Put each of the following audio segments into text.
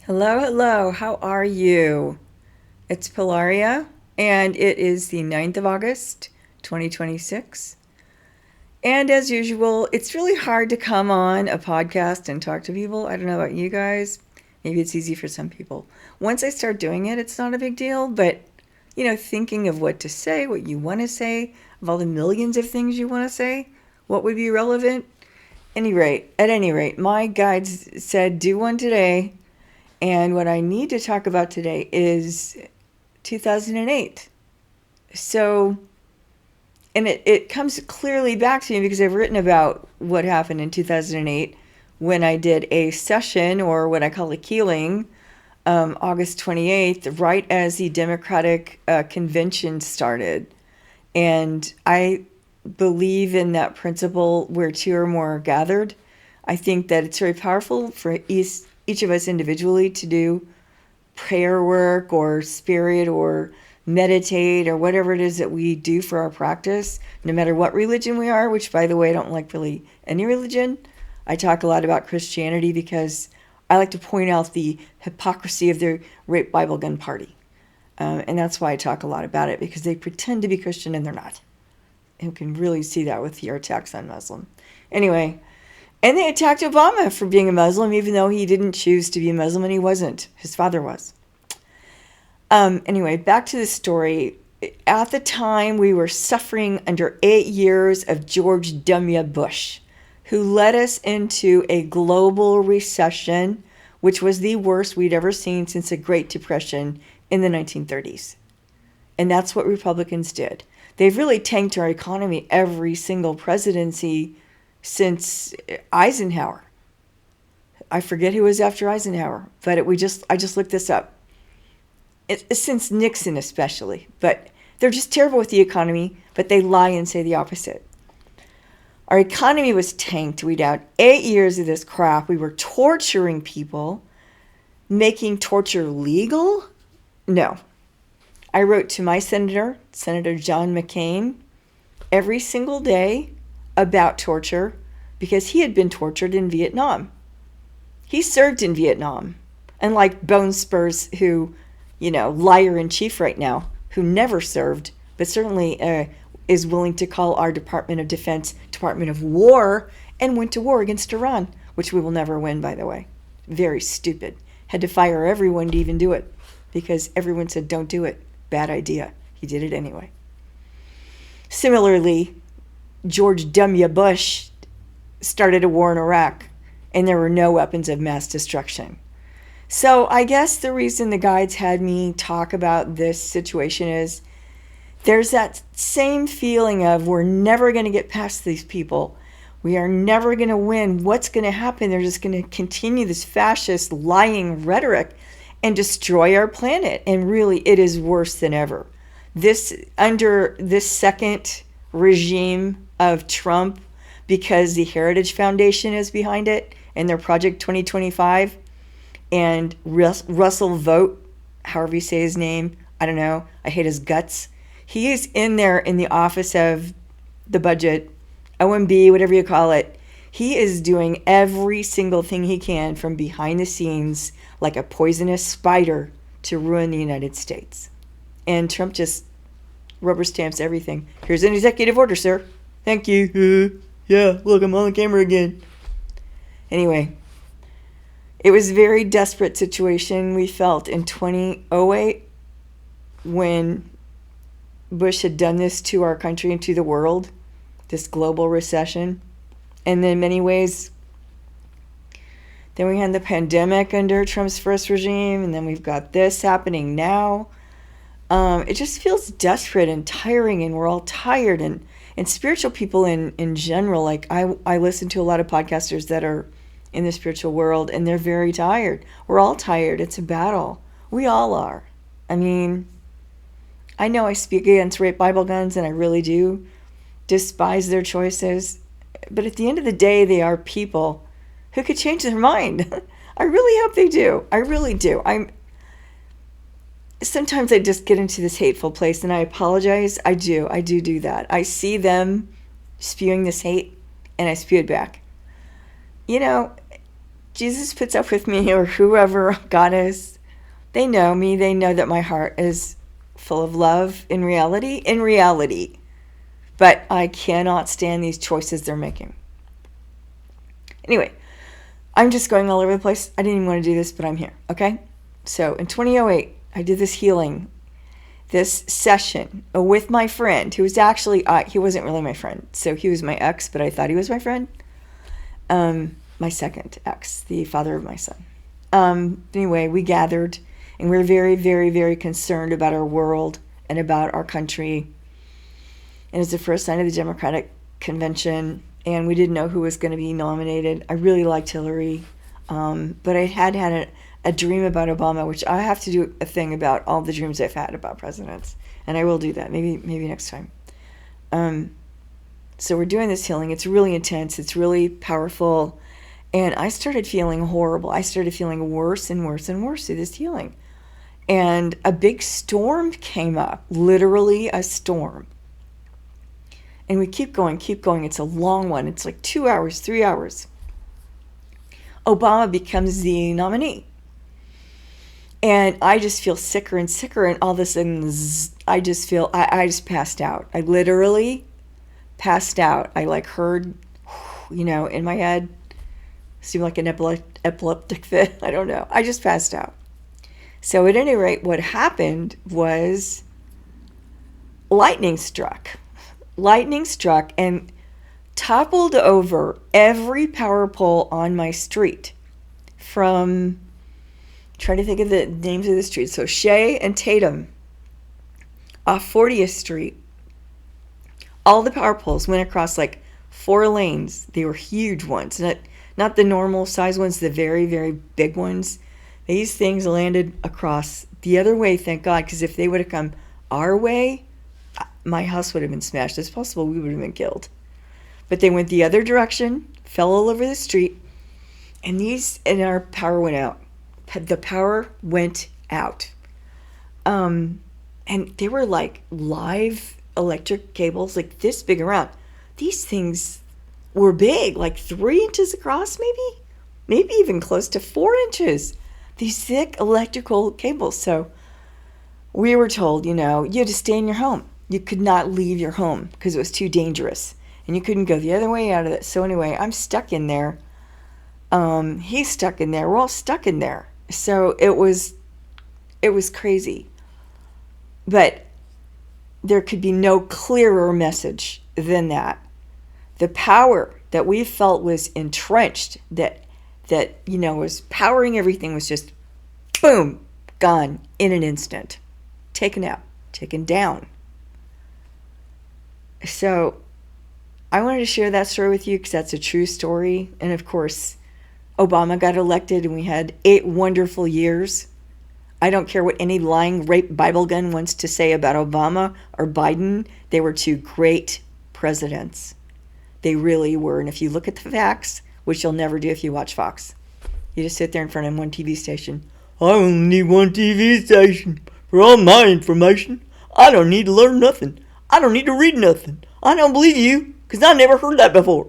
Hello, hello. How are you? It's Pilaria, and it is the 9th of August, 2026. And as usual, it's really hard to come on a podcast and talk to people. I don't know about you guys. Maybe it's easy for some people. Once I start doing it, it's not a big deal, but thinking of what to say, what you want to say, of all the millions of things you want to say, what would be relevant? At any rate, my guides said do one today. And what I need to talk about today is 2008. So, and it comes clearly back to me because I've written about what happened in 2008 when I did a session, or what I call a keeling, August 28th, right as the Democratic convention started. And I believe in that principle where two or more are gathered. I think that it's very powerful for each of us individually to do prayer work or spirit or meditate or whatever it is that we do for our practice, no matter what religion we are, which, by the way, I don't like really any religion. I talk a lot about Christianity because I like to point out the hypocrisy of the Rape Bible Gun Party. And that's why I talk a lot about it, because they pretend to be Christian and they're not. And you can really see that with your attacks on Muslim. Anyway, and they attacked Obama for being a Muslim, even though he didn't choose to be a Muslim, and he wasn't. His father was. Anyway, back to the story. At the time, we were suffering under 8 years of George W. Bush, who led us into a global recession, which was the worst we'd ever seen since the Great Depression in the 1930s. And that's what Republicans did. They've really tanked our economy every single presidency since Eisenhower. I forget who was after Eisenhower, but I just looked this up. Since Nixon especially, but they're just terrible with the economy, but they lie and say the opposite. Our economy was tanked. We'd had 8 years of this crap. We were torturing people, making torture legal? No. I wrote to my senator, Senator John McCain, every single day about torture because he had been tortured in Vietnam. He served in Vietnam, unlike Bone Spurs, who, liar in chief right now, who never served, but certainly is willing to call our Department of Defense Department of War, and went to war against Iran, which we will never win, by the way. Very stupid. Had to fire everyone to even do it because everyone said don't do it. Bad idea. He did it anyway. Similarly, George W. Bush started a war in Iraq, and there were no weapons of mass destruction. So I guess the reason the guides had me talk about this situation is there's that same feeling of we're never going to get past these people. We are never going to win. What's going to happen? They're just going to continue this fascist lying rhetoric and destroy our planet. And really, it is worse than ever. Under this second regime of Trump, because the Heritage Foundation is behind it and their Project 2025, and Russell Vogt, however you say his name, I don't know, I hate his guts. He is in there in the office of the budget, OMB, whatever you call it. He is doing every single thing he can from behind the scenes, like a poisonous spider, to ruin the United States. And Trump just rubber stamps everything. Here's an executive order, sir. Thank you. Yeah, look, I'm on the camera again. Anyway, it was a very desperate situation we felt in 2008 when Bush had done this to our country and to the world, this global recession. And in many ways, then we had the pandemic under Trump's first regime, and then we've got this happening now. It just feels desperate and tiring, and we're all tired. And spiritual people in general, like I listen to a lot of podcasters that are in the spiritual world, and they're very tired. We're all tired. It's a battle. We all are. I mean, I know I speak against rape Bible guns, and I really do despise their choices. But at the end of the day, they are people who could change their mind. I really hope they do. I really do. Sometimes I just get into this hateful place, and I apologize. I do that. I see them spewing this hate, and I spew it back. Jesus puts up with me, or whoever God is. They know me. They know that my heart is full of love in reality. But I cannot stand these choices they're making. Anyway, I'm just going all over the place. I didn't even want to do this, but I'm here, okay? So in 2008, I did this healing, this session with my friend, who was actually, he wasn't really my friend. So he was my ex, but I thought he was my friend. My second ex, the father of my son. Anyway, we gathered, and we were very, very, very concerned about our world and about our country. And it was the first night of the Democratic convention, and we didn't know who was going to be nominated. I really liked Hillary, but I had a dream about Obama, which I have to do a thing about all the dreams I've had about presidents, and I will do that maybe next time. So we're doing this healing. It's really intense. It's really powerful. And I started feeling horrible. I started feeling worse and worse and worse through this healing. And a big storm came up, literally a storm. And we keep going. It's a long one. It's like 2 hours, 3 hours. Obama becomes the nominee. And I just feel sicker and sicker. And all of a sudden, I just passed out. I literally passed out. I heard, in my head, seemed like an epileptic fit. I don't know. I just passed out. So at any rate, what happened was lightning struck. Lightning struck and toppled over every power pole on my street. From, trying to think of the names of the streets. So Shea and Tatum off 40th Street. All the power poles went across 4 lanes. They were huge ones. Not the normal size ones, the very, very big ones. These things landed across the other way, thank God, because if they would have come our way, my house would have been smashed. It's possible we would have been killed. But they went the other direction, fell all over the street, and our power went out. The power went out. And they were live electric cables, this big around. These things were big, 3 inches across, maybe even close to 4 inches. These thick electrical cables. So we were told, you had to stay in your home. You could not leave your home because it was too dangerous. And you couldn't go the other way out of it. So anyway, I'm stuck in there. He's stuck in there. We're all stuck in there. So it was crazy. But there could be no clearer message than that. The power that we felt was entrenched, that was powering everything, was just boom, gone in an instant, taken out, taken down. So I wanted to share that story with you because that's a true story. And of course, Obama got elected and we had 8 wonderful years. I don't care what any lying rape Bible gun wants to say about Obama or Biden. They were 2 great presidents. They really were. And if you look at the facts, which you'll never do if you watch Fox, you just sit there in front of one TV station. I only need one TV station for all my information. I don't need to learn nothing. I don't need to read nothing. I don't believe you because I never heard that before.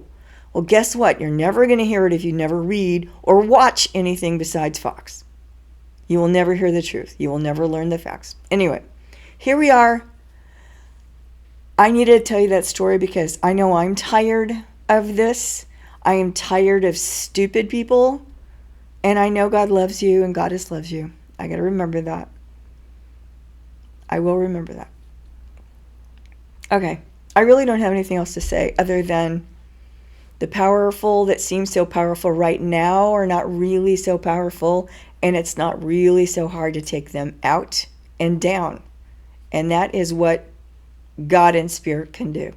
Well, guess what? You're never going to hear it if you never read or watch anything besides Fox. You will never hear the truth. You will never learn the facts. Anyway, here we are. I needed to tell you that story because I know I'm tired of this. I am tired of stupid people. And I know God loves you and Goddess loves you. I got to remember that. I will remember that. Okay. I really don't have anything else to say other than the powerful that seem so powerful right now are not really so powerful. And it's not really so hard to take them out and down. And that is what God and Spirit can do.